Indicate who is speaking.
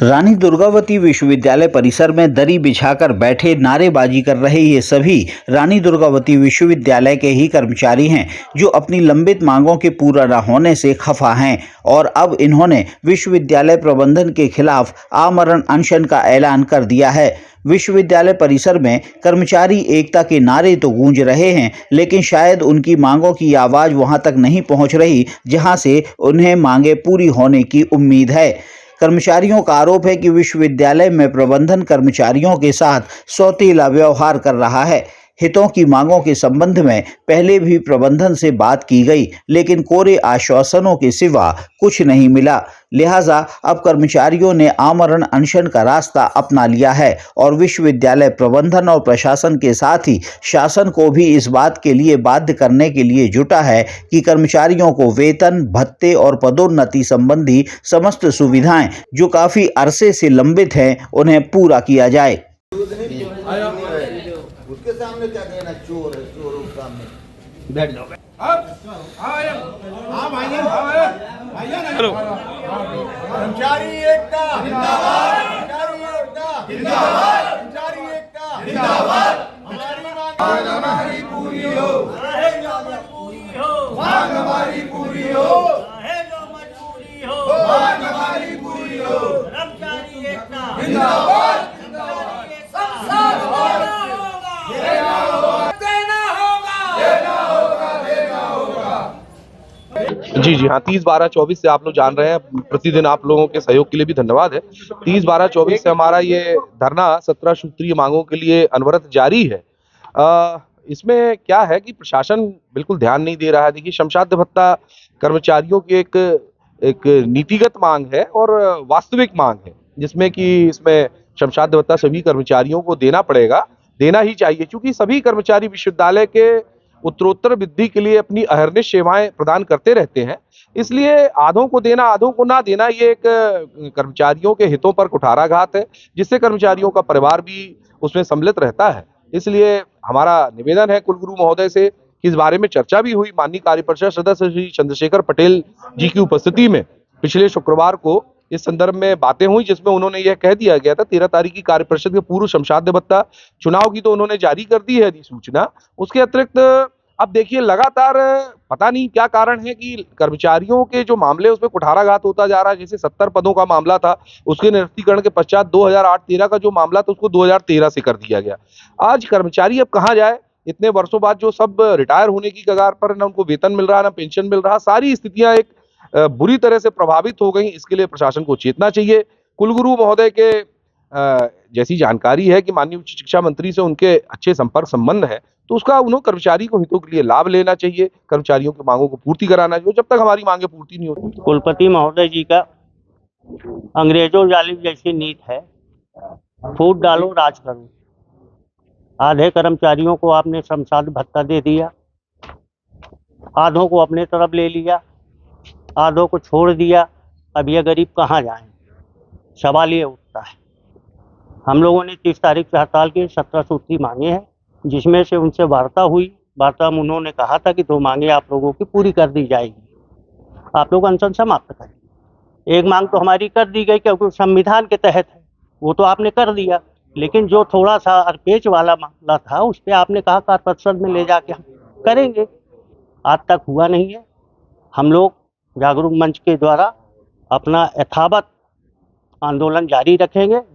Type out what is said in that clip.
Speaker 1: रानी दुर्गावती विश्वविद्यालय परिसर में दरी बिछाकर बैठे नारेबाजी कर रहे ये सभी रानी दुर्गावती विश्वविद्यालय के ही कर्मचारी हैं जो अपनी लंबित मांगों के पूरा न होने से खफा हैं और अब इन्होंने विश्वविद्यालय प्रबंधन के खिलाफ आमरण अनशन का ऐलान कर दिया है। विश्वविद्यालय परिसर में कर्मचारी एकता के नारे तो गूंज रहे हैं, लेकिन शायद उनकी मांगों की आवाज़ वहां तक नहीं पहुंच रही जहां से उन्हें मांगे पूरी होने की उम्मीद है। कर्मचारियों का आरोप है कि विश्वविद्यालय में प्रबंधन कर्मचारियों के साथ सौतेला व्यवहार कर रहा है। हितों की मांगों के संबंध में पहले भी प्रबंधन से बात की गई, लेकिन कोरे आश्वासनों के सिवा कुछ नहीं मिला। लिहाजा अब कर्मचारियों ने आमरण अनशन का रास्ता अपना लिया है और विश्वविद्यालय प्रबंधन और प्रशासन के साथ ही शासन को भी इस बात के लिए बाध्य करने के लिए जुटा है कि कर्मचारियों को वेतन, भत्ते और पदोन्नति संबंधी समस्त सुविधाएं जो काफी अरसे से लंबित हैं, उन्हें पूरा किया जाए।
Speaker 2: उसके सामने क्या कहना, चोर है, चोरों के सामने
Speaker 3: बैठ जाओ।
Speaker 2: कर्मचारी एकता जिंदाबाद, कर्मचारी एकता जिंदाबाद, कर्मचारी एकता जिंदाबाद। मांग हमारी पूरी हो, मांग हमारी पूरी हो, मांग हमारी पूरी हो,
Speaker 4: कर्मचारी एकता
Speaker 2: जिंदाबाद।
Speaker 3: जी हाँ, 30/12/24 से आप लोग जान रहे हैं। प्रतिदिन आप लोगों के सहयोग के लिए भी धन्यवाद है। 30/12/24 से हमारा ये धरना 17 सूत्रीय मांगों के लिए अनवरत जारी है। इसमें क्या है कि प्रशासन बिल्कुल ध्यान नहीं दे रहा है। देखिए, श्रमसाध्य भत्ता कर्मचारियों की एक नीतिगत मांग है और वास्तविक मांग है, जिसमें कि इसमें श्रमसाध्य भत्ता सभी कर्मचारियों को देना पड़ेगा, देना ही चाहिए, क्योंकि सभी कर्मचारी विश्वविद्यालय के उत्तरोत्तर वृद्धि के लिए अपनी अहर्निश सेवाएं प्रदान करते रहते हैं। इसलिए आधों को देना, आधों को ना देना, ये एक कर्मचारियों के हितों पर कुठाराघात है, जिससे कर्मचारियों का परिवार भी उसमें सम्मिलित रहता है। इसलिए हमारा निवेदन है कुलगुरु महोदय से कि इस बारे में चर्चा भी हुई। माननीय कार्यपरिषद सदस्य श्री चंद्रशेखर पटेल जी की उपस्थिति में पिछले शुक्रवार को इस संदर्भ में बातें हुई, जिसमें उन्होंने यह कह दिया गया था 13 तारीख की कार्यपरिषद के पूर्व श्रमसाध्य भत्ता चुनाव की तो उन्होंने जारी कर दी है अधिसूचना। उसके अतिरिक्त अब देखिए, लगातार पता नहीं क्या कारण है कि कर्मचारियों के जो मामले उसमें कुठाराघात होता जा रहा है। जैसे 70 पदों का मामला था, उसके निरस्तीकरण के पश्चात 2008-13 का जो मामला था उसको 2013 से कर दिया गया। आज कर्मचारी अब कहाँ जाए? इतने वर्षों बाद जो सब रिटायर होने की कगार पर, ना उनको वेतन मिल रहा, ना पेंशन मिल रहा, सारी स्थितियां एक बुरी तरह से प्रभावित हो गई। इसके लिए प्रशासन को चेतना चाहिए। कुलगुरु महोदय के जैसी जानकारी है कि माननीय उच्च शिक्षा मंत्री से उनके अच्छे संपर्क संबंध है, तो उसका उन्होंने कर्मचारी को हितों के लिए लाभ लेना चाहिए, कर्मचारियों की मांगों को पूर्ति कराना चाहिए, जब तक हमारी मांगे पूर्ति नहीं होती।
Speaker 4: कुलपति महोदय जी का अंग्रेजों जालिम जैसी नीत है, फूट डालो राज करो। आधे कर्मचारियों को आपने श्रमसाध्य भत्ता दे दिया, आधों को अपने तरफ ले लिया, आधों को छोड़ दिया। अब ये गरीब कहाँ जाएं? सवाल ये उठता है। हम लोगों ने 30 तारीख से हड़ताल की 17 सूत्री मांगे हैं, जिसमें से उनसे वार्ता हुई। वार्ता में उन्होंने कहा था कि 2 मांगे आप लोगों की पूरी कर दी जाएगी, आप लोग अनशन समाप्त करें। एक मांग तो हमारी कर दी गई क्योंकि संविधान के तहत है, वो तो आपने कर दिया, लेकिन जो थोड़ा सा अरपेच वाला मामला था उस पर आपने कहा कार्यपरिषद में ले जाके हम करेंगे। आज तक हुआ नहीं है। हम लोग जागरूक मंच के द्वारा अपना यथावत आंदोलन जारी रखेंगे जब